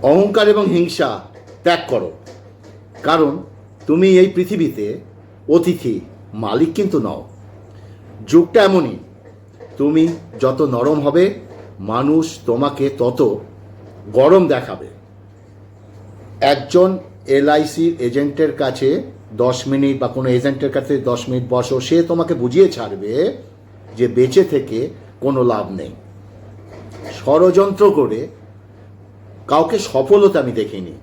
অহংকার এবং হিংসা ত্যাগ করো, কারণ তুমি এই পৃথিবীতে অতিথি, মালিক কিন্তু নও। যুগটা এমনই, তুমি যত নরম হবে মানুষ তোমাকে তত গরম দেখাবে। একজন এলআইসির এজেন্টের কাছে 10 মিনিট বা কোনো এজেন্টের কাছে 10 মিনিট বসো, সে তোমাকে বুঝিয়ে ছাড়বে যে বেঁচে থেকে কোনো লাভ নেই। ষড়যন্ত্র করে কাউকে সফল হতে আমি দেখিনি,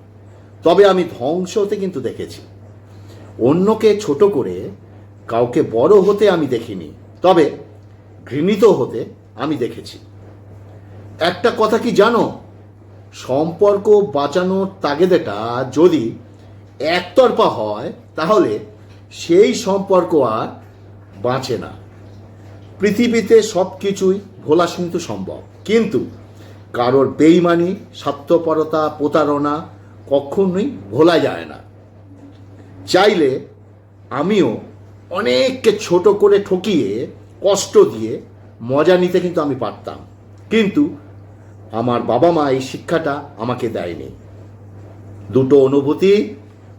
তবে আমি ধ্বংস হতে কিন্তু দেখেছি। অন্যকে ছোট করে কাউকে বড় হতে আমি দেখিনি, তবে ঘৃণিত হতে আমি দেখেছি। একটা কথা কি জানো, সম্পর্ক বাঁচানোর তাগিদেটা যদি একতরফা হয় তাহলে সেই সম্পর্ক আর বাঁচে না। পৃথিবীতে সব কিছুই ভোলা কিন্তু সম্ভব, কিন্তু কারোর বেইমানি, স্বার্থপরতা, প্রতারণা কখনোই ভোলা যায় না। চাইলে আমিও অনেককে ছোট করে ঠকিয়ে, কষ্ট দিয়ে মজা নিতে কিন্তু আমি পারতাম, কিন্তু আমার বাবা মা এই শিক্ষাটা আমাকে দেয়নি। দুটো অনুভূতি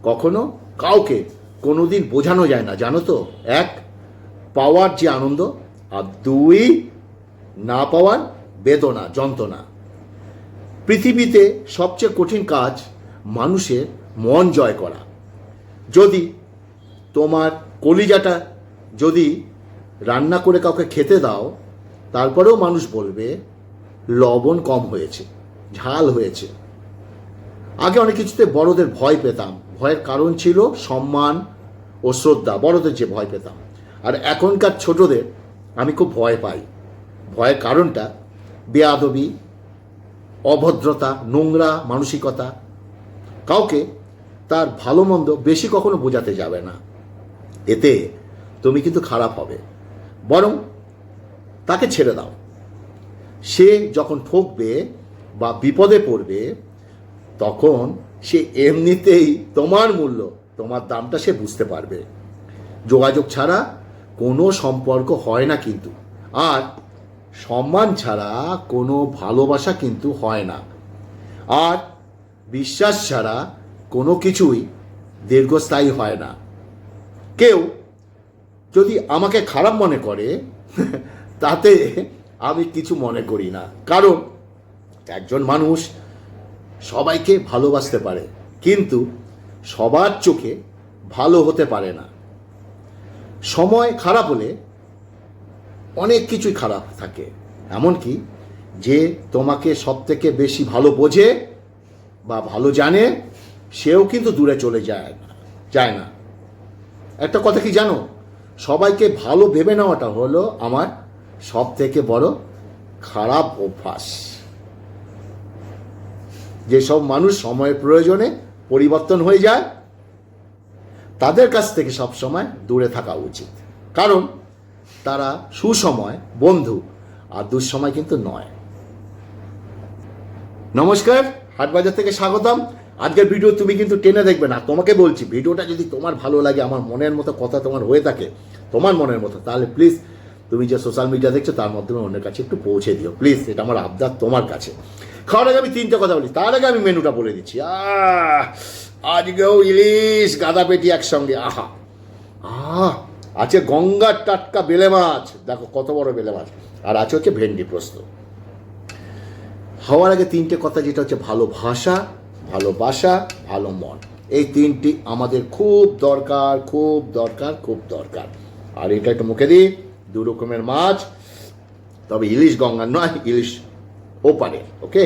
কখনো কাউকে কোনোদিন বোঝানো যায় না, জানো তো। এক, পাওয়ার যে আনন্দ, আর দুই, না পাওয়ার বেদনা, যন্ত্রণা। পৃথিবীতে সবচেয়ে কঠিন কাজ মানুষের মন জয় করা। যদি তোমার কলিজাটা যদি রান্না করে কাউকে খেতে দাও, তারপরেও মানুষ বলবে লবণ কম হয়েছে, ঝাল হয়েছে। আগে অনেক কিছুতে বড়দের ভয় পেতাম, ভয়ের কারণ ছিল সম্মান ও শ্রদ্ধা, বড়দের যে ভয় পেতাম। আর এখনকার ছোটদের আমি খুব ভয় পাই। ভয়ের কারণটা বেয়াদবি, অভদ্রতা, নোংরা মানসিকতা। কাউকে তার ভালো মন্দ বেশি কখনো বোঝাতে যাবে না, এতে তুমি কিন্তু খারাপ হবে। বরং তাকে ছেড়ে দাও। সে যখন ঠকবে বা বিপদে পড়বে, তখন সে এমনিতেই তোমার মূল্য, তোমার দামটা সে বুঝতে পারবে। যোগাযোগ ছাড়া কোনো সম্পর্ক হয় না কিন্তু, আর সম্মান ছাড়া কোনো ভালোবাসা কিন্তু হয় না, আর বিশ্বাস ছাড়া কোনো কিছুই দীর্ঘস্থায়ী হয় না। কেউ যদি আমাকে খারাপ মনে করে তাতে আমি কিছু মনে করি না, কারণ একজন মানুষ সবাইকে ভালোবাসতে পারে, কিন্তু সবার চোখে ভালো হতে পারে না। সময় খারাপ হলে অনেক কিছুই খারাপ থাকে, এমনকি যে তোমাকে সব থেকে বেশি ভালো বোঝে বা ভালো জানে, সেও কিন্তু দূরে চলে যায় না। একটা কথা কি জানো, সবাইকে ভালো ভেবে নেওয়াটা হলো আমার সব থেকে বড় খারাপ অভ্যাস। যেসব মানুষ সময়ের প্রয়োজনে পরিবর্তন হয়ে যায়, তাদের কাছ থেকে সবসময় দূরে থাকা উচিত, কারণ তারা সুসময় বন্ধু আর দুঃসময় কিন্তু নয়। নমস্কার, হাটবাজার থেকে স্বাগতম। আজকের ভিডিও তুমি কিন্তু টেনে দেখবে না, তোমাকে বলছি ভিডিওটা যদি তোমার ভালো লাগে, আমার মনের মতো কথা তোমার হয়ে থাকে, তোমার মনের মতো, তাহলে প্লিজ তুমি যে সোশ্যাল মিডিয়া দেখছো তার মাধ্যমে অন্যের কাছে একটু পৌঁছে দিও, প্লিজ। এটা আমার আবদার তোমার কাছে। খাওয়ার আগে আমি 3টে কথা বলি, তার আগে আমি মেনুটা বলে দিচ্ছি। আজকেও ইলিশ গাদা পেটি একসঙ্গে, আহা আছে গঙ্গার টাটকা বেলে মাছ, দেখো কত বড় বেলে মাছ, আর আছে হচ্ছে ভেন্ডি পোস্ত। হওয়ার আগে 3টে কথা, যেটা হচ্ছে ভালোবাসা, ভালোবাসা, ভালো মন। এই 3টি আমাদের খুব দরকার, খুব দরকার, খুব দরকার। আর এটা একটু মুখে দিই, 2 রকমের মাছ, তবে ইলিশ গঙ্গার নয়, ইলিশ ওপারে। ওকে,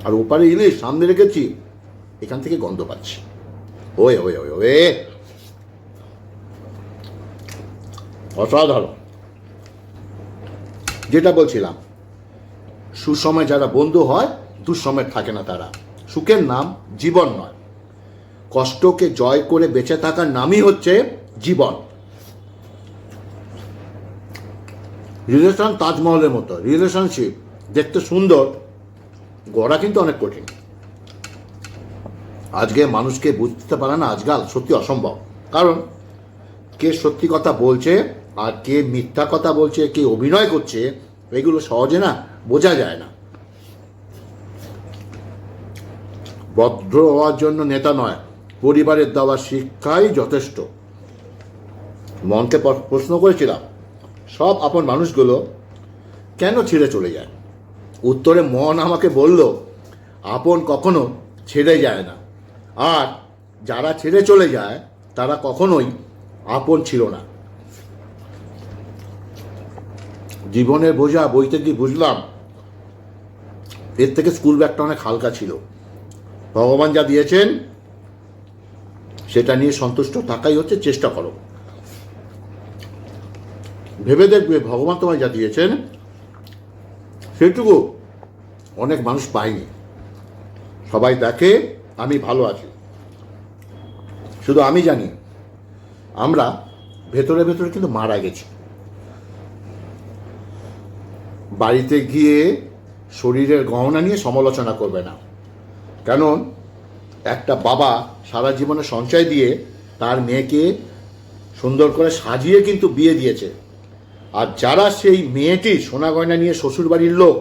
আর ওপারে ইলিশ সামনে রেখেছি, এখান থেকে গন্ধ পাচ্ছি। ওয়ে ওয়ে ওয়ে ওয়ে অসাধারণ। যেটা বলছিলাম, সুসময় যারা বন্ধু হয়, দুঃসময় থাকে না তারা। সুখের নাম জীবন নয়, কষ্টকে জয় করে বেঁচে থাকার নামই হচ্ছে জীবন। রিলেশন তাজমহলের মতো, রিলেশনশিপ দেখতে সুন্দর, গড়া কিন্তু অনেক কঠিন। আজকে মানুষকে বুঝতে পারে না আজকাল, সত্যি অসম্ভব। কারণ কে সত্যি কথা বলছে আর কে মিথ্যা কথা বলছে, কে অভিনয় করছে, এগুলো সহজে না বোঝা যায় না। ভদ্র হওয়ার জন্য নেতা নয়, পরিবারের দেওয়া শিক্ষাই যথেষ্ট। মনকে প্রশ্ন করেছিলাম, সব আপন মানুষগুলো কেন ছেড়ে চলে যায়? উত্তরে মন আমাকে বলল, আপন কখনো ছেড়ে যায় না, আর যারা ছেড়ে চলে যায় তারা কখনোই আপন ছিল না। জীবনের বোঝা বইতে গিয়ে বুঝলাম, এর থেকে স্কুল ব্যাগটা অনেক হালকা ছিল। ভগবান যা দিয়েছেন সেটা নিয়ে সন্তুষ্ট থাকাই হচ্ছে, চেষ্টা করো। ভেবে দেখবে ভগবান তোমায় যা দিয়েছেন সেটুকু অনেক মানুষ পায়নি। সবাই দেখে আমি ভালো আছি, শুধু আমি জানি আমরা ভেতরে ভেতরে কিন্তু মারা গেছি। বাড়িতে গিয়ে শরীরের গহনা নিয়ে সমালোচনা করবে না, কারণ একটা বাবা সারা জীবনে সঞ্চয় দিয়ে তার মেয়েকে সুন্দর করে সাজিয়ে কিন্তু বিয়ে দিয়েছে। আর যারা সেই মেয়েটির সোনা গয়না নিয়ে শ্বশুর বাড়ির লোক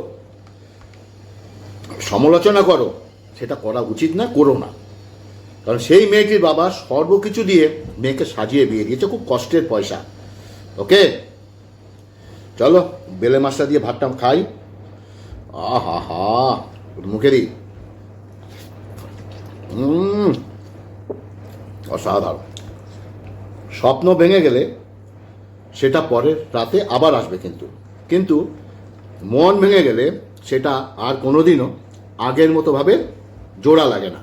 সমালোচনা করো, সেটা করা উচিত না, করো না। কারণ সেই মেয়েটির বাবা সর্বকিছু দিয়ে মেয়েকে সাজিয়ে বিয়ে দিয়েছে, খুব কষ্টের পয়সা। ওকে, চলো বেলে মাছটা দিয়ে ভাতটা খাই। আহা হা, মুখে দিই। অসাধারণ। স্বপ্ন ভেঙে গেলে সেটা পরের রাতে আবার আসবে, কিন্তু মন ভেঙে গেলে সেটা আর কোনোদিনও আগের মতো ভাবে জোড়া লাগে না।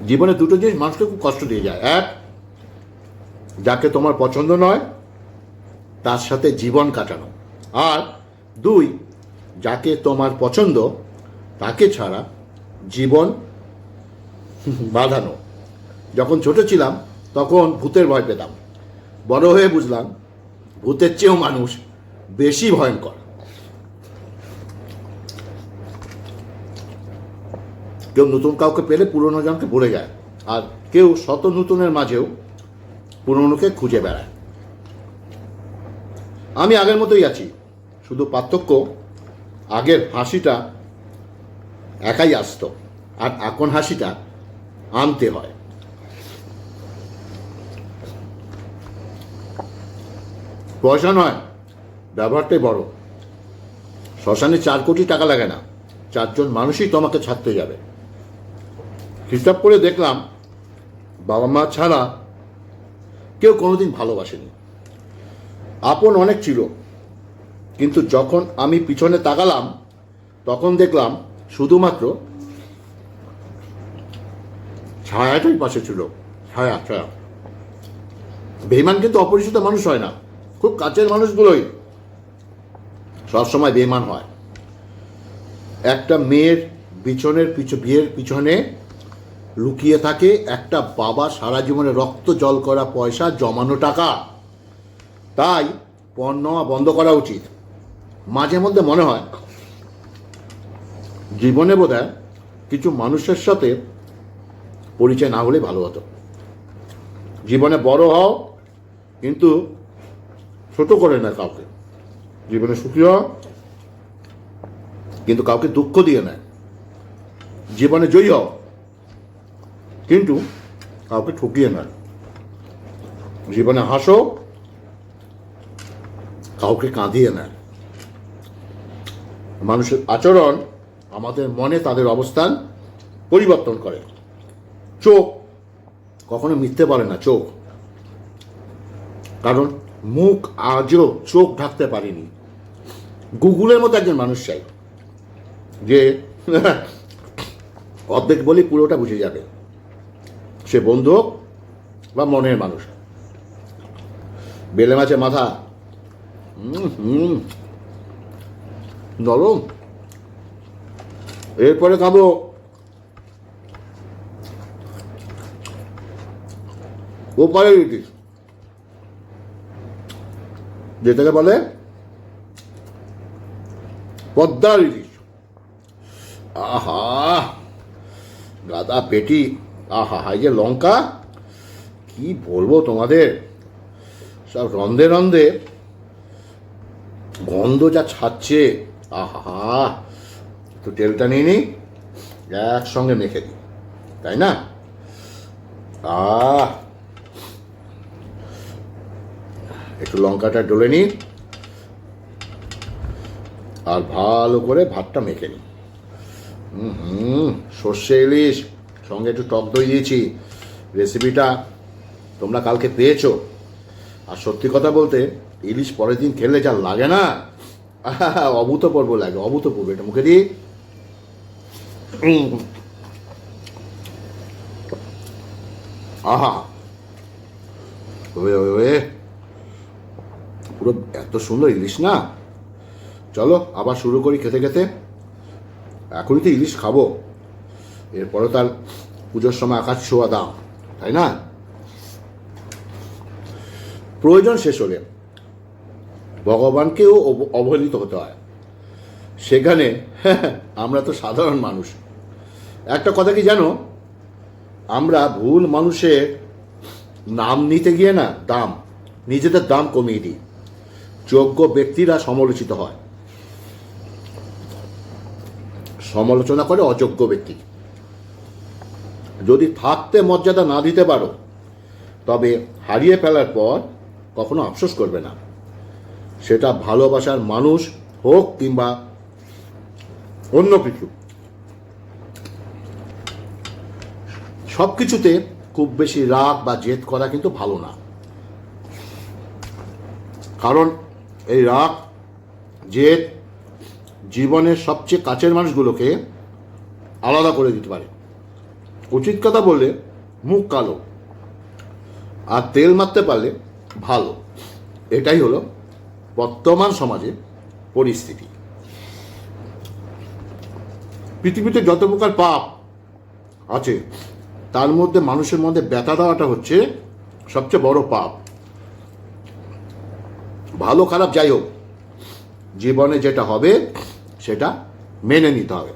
জীবনে দুটো জিনিস মানুষকে খুব কষ্ট দিয়ে যায়। এক, যাকে তোমার পছন্দ নয় তার সাথে জীবন কাটানো। আর দুই, যাকে তোমার পছন্দ তাকে ছাড়া জীবন বাঁধানো। যখন ছোট ছিলাম তখন ভূতের ভয় পেতাম, বড় হয়ে বুঝলাম ভূতের চেয়েও মানুষ বেশি ভয়ঙ্কর। কেউ নতুন কাউকে পেলে পুরনো জনকে ভুলে যায়, আর কেউ শত নতুনের মাঝেও পুরনোকে খুঁজে বেড়ায়। আমি আগের মতোই আছি, শুধু পার্থক্য আগের হাসিটা একাই আসতো, আর এখন হাসিটা আনতে হয়। পয়সা নয়, ব্যবহারটাই বড়। শ্মশানে 4 কোটি টাকা লাগে না, 4 জন মানুষই তোমাকে ছাড়তে যাবে। হিসাব করে দেখলাম, বাবা মা ছাড়া কেউ কোনোদিন ভালোবাসেনি। আপন অনেক ছিল, কিন্তু যখন আমি পিছনে তাকালাম তখন দেখলাম শুধুমাত্র ছায়াটাই পাশে ছিল। ছায়া ছায়া। বেঈমান কিন্তু অপরিচিত মানুষ হয় না, খুব কাছের মানুষগুলোই সবসময় বেঈমান হয়। একটা মেয়ের বিয়ের পিছনে লুকিয়ে থাকে একটা বাবা সারা জীবনে রক্ত জল করা পয়সা, জমানো টাকা। তাই পণ নেওয়া বন্ধ করা উচিত। মাঝে মধ্যে মনে হয় জীবনে বোধহয় কিছু মানুষের সাথে পরিচয় না হলে ভালো হতো। জীবনে বড় হও, কিন্তু ছোট করে না কাউকে। জীবনে সুখী হও, কিন্তু কাউকে দুঃখ দিয়ে নেয়। জীবনে জয়ী হও, কিন্তু কাউকে ঠকিয়ে নয়। জীবনে হাসো, কাউকে কাঁদিয়ে নেয়। মানুষের আচরণ আমাদের মনে তাদের অবস্থান পরিবর্তন করে। চোখ কখনো মিথ্যে বলে না, চোখ, কারণ মুখ আজও চোখ ঢাকতে পারেনি। গুগলের মতো একজন মানুষ চাই, যে অর্ধেক বলি পুরোটা বুঝে যাবে। সে বন্ধু হোক বা মনের মানুষ। বেলে মাছের মাথা নরম। এরপরে খাবো ওপারের ইলিশ, যেটাকে বলে পদ্মার ইলিশ। আহা, গাদা পেটি। আহা, এই যে লঙ্কা, কি বলবো তোমাদের, সব রন্ধে রন্ধে গন্ধ যা ছাড়ছে, আহা, একটু তেলটা নিয়ে নিই, একসঙ্গে মেখে দিই, তাই না? একটু লঙ্কাটা ডলে নিই আর ভালো করে ভাতটা মেখে নিই। সর্ষে ইলিশ, সঙ্গে একটু টক দই দিয়েছি। রেসিপিটা তোমরা কালকে পেয়েছো। আর সত্যি কথা বলতে, ইলিশ পরের দিন খেলে যা লাগে না, অভূতপূর্ব লাগে, অভূতপূর্ব। এটা মুখে দিই। আহা, ওয়ে পুরো এত সুন্দর ইলিশ না। চলো আবার শুরু করি খেতে খেতে। এখনই তো ইলিশ খাবো, এরপরে তার পুজোর সময় আকাশ ছোঁয়া দাম, তাই না? প্রয়োজন শেষ হলে ভগবানকেও অবহেলিত হতে হয়। সেখানে আমরা তো সাধারণ মানুষ। একটা কথা কি জানো, আমরা ভুল মানুষের নাম নিতে গিয়ে না নিজেদের দাম কমিয়ে দিই। যোগ্য ব্যক্তিরা সমালোচিত হয়, সমালোচনা করে অযোগ্য ব্যক্তি। যদি থাকতে মর্যাদা না দিতে পারো, তবে হারিয়ে ফেলার পর কখনো আফসোস করবে না। সেটা ভালোবাসার মানুষ হোক কিংবা অন্য কিছু। সব কিছুতে খুব বেশি রাগ বা জেদ করা কিন্তু ভালো না, কারণ এই রাগ জেদ জীবনের সবচেয়ে কাছের মানুষগুলোকে আলাদা করে দিতে পারে। উচিত কথা বললে মুখ কালো, আর তেল মারতে পারলে ভালো। এটাই হলো বর্তমান সমাজের পরিস্থিতি। পৃথিবীতে যত প্রকার পাপ আছে, তার মধ্যে মানুষের মধ্যে ব্যথা দেওয়াটা হচ্ছে সবচেয়ে বড় পাপ। ভালো খারাপ যাই হোক, জীবনে যেটা হবে সেটা মেনে নিতে হবে।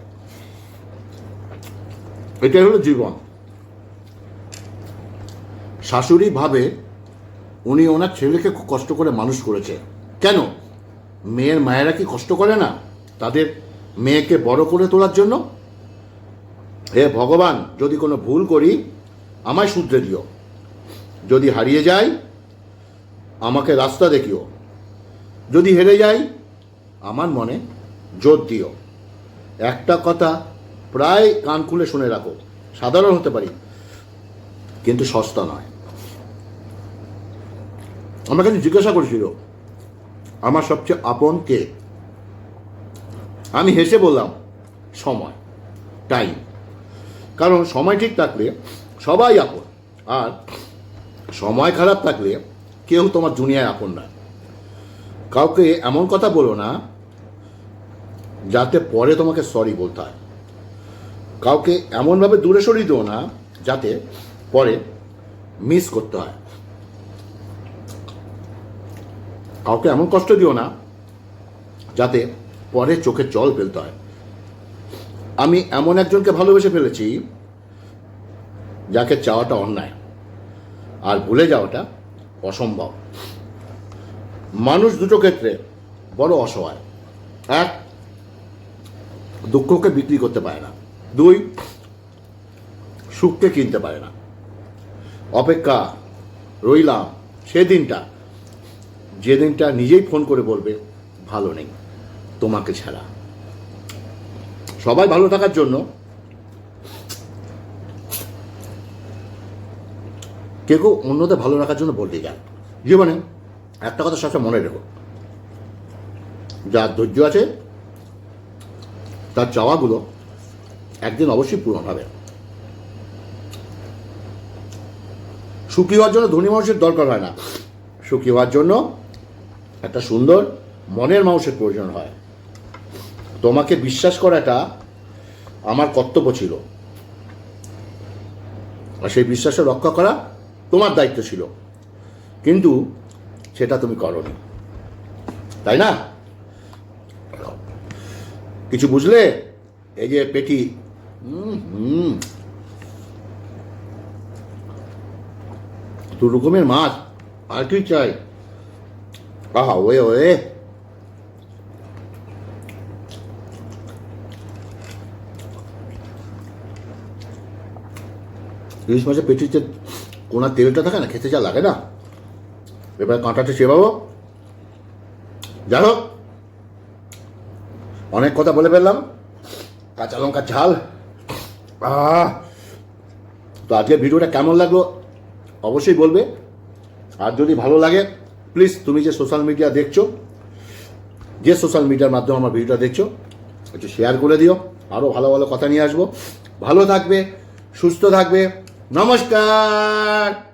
এটাই হলো জীবন। শাশুড়ি ভাবে উনি ওনার ছেলেকে খুব কষ্ট করে মানুষ করেছে। কেন? মেয়ের মায়েরা কি কষ্ট করে না তাদের মেয়েকে বড় করে তোলার জন্য? হে ভগবান, যদি কোনো ভুল করি আমায় শুধরে দিও, যদি হারিয়ে যাই আমাকে রাস্তা দেখিও, যদি হেরে যাই আমার মনে জোর দিও। একটা কথা প্রায় কান খুলে শুনে রাখো, সাধারণ হতে পারি কিন্তু সস্তা নয়। আমার কাছে জিজ্ঞাসা করেছিল আমার সবচেয়ে আপন কে। আমি হেসে বললাম সময়, টাইম। কারণ সময় ঠিক থাকলে সবাই আপন, আর সময় খারাপ থাকলে কেউ তোমার দুনিয়ায় আপন না। কাউকে এমন কথা বলো না যাতে পরে তোমাকে সরি বলতে হয়। কাউকে এমনভাবে দূরে সরিয়ে দিও না যাতে পরে মিস করতে হয়। কাউকে এমন কষ্ট দিও না যাতে পরে চোখে জল ফেলতে হয়। আমি এমন একজনকে ভালোবেসে ফেলেছি যাকে চাওয়াটা অন্যায় আর ভুলে যাওয়াটা অসম্ভব। মানুষ দুটো ক্ষেত্রে বড় অসহায়। এক, দুঃখকে বিক্রি করতে পারে না। দুই, সুখকে কিনতে পারে না। অপেক্ষা রইলাম সেদিনটা, যেদিনটা নিজেই ফোন করে বলবে ভালো নেই তোমাকে ছাড়া। সবাই ভালো থাকার জন্য কেউ অন্যদের ভালো রাখার জন্য বলতে যান। জীবনে একটা কথা সবসময় মনে রেখো, যার ধৈর্য আছে তার চাওয়াগুলো একদিন অবশ্যই পূরণ হবে। সুখী হওয়ার জন্য ধনী মানুষের দরকার হয় না, সুখী হওয়ার জন্য একটা সুন্দর মনের মানুষের প্রয়োজন হয়। তোমাকে বিশ্বাস করাটা আমার কর্তব্য ছিল, আর সেই বিশ্বাসটা রক্ষা করা তোমার দায়িত্ব ছিল, কিন্তু সেটা তুমি করোনি, তাই না? কিছু বুঝলে? এই যে পেটি, দু রকমের মাছ, আর কি চাই? আহা ওয়ে ওয়ে, ইলিশ মাছের পেটির যে কোনা তেলটা থাকে না, খেতে যা লাগে না। এবার কাঁটাটা চেবাবো। যাই হোক, অনেক কথা বলে ফেললাম, কাঁচা লঙ্কার ঝাল। তো আজকের ভিডিওটা কেমন লাগলো অবশ্যই বলবে। আর যদি ভালো লাগে প্লিজ তুমি যে সোশ্যাল মিডিয়া দেখছো, যে সোশ্যাল মিডিয়ার মাধ্যমে আমার ভিডিওটা দেখছো, একটু শেয়ার করে দিও। আরও ভালো ভালো কথা নিয়ে আসবো। ভালো থাকবে, সুস্থ থাকবে। নমস্কার।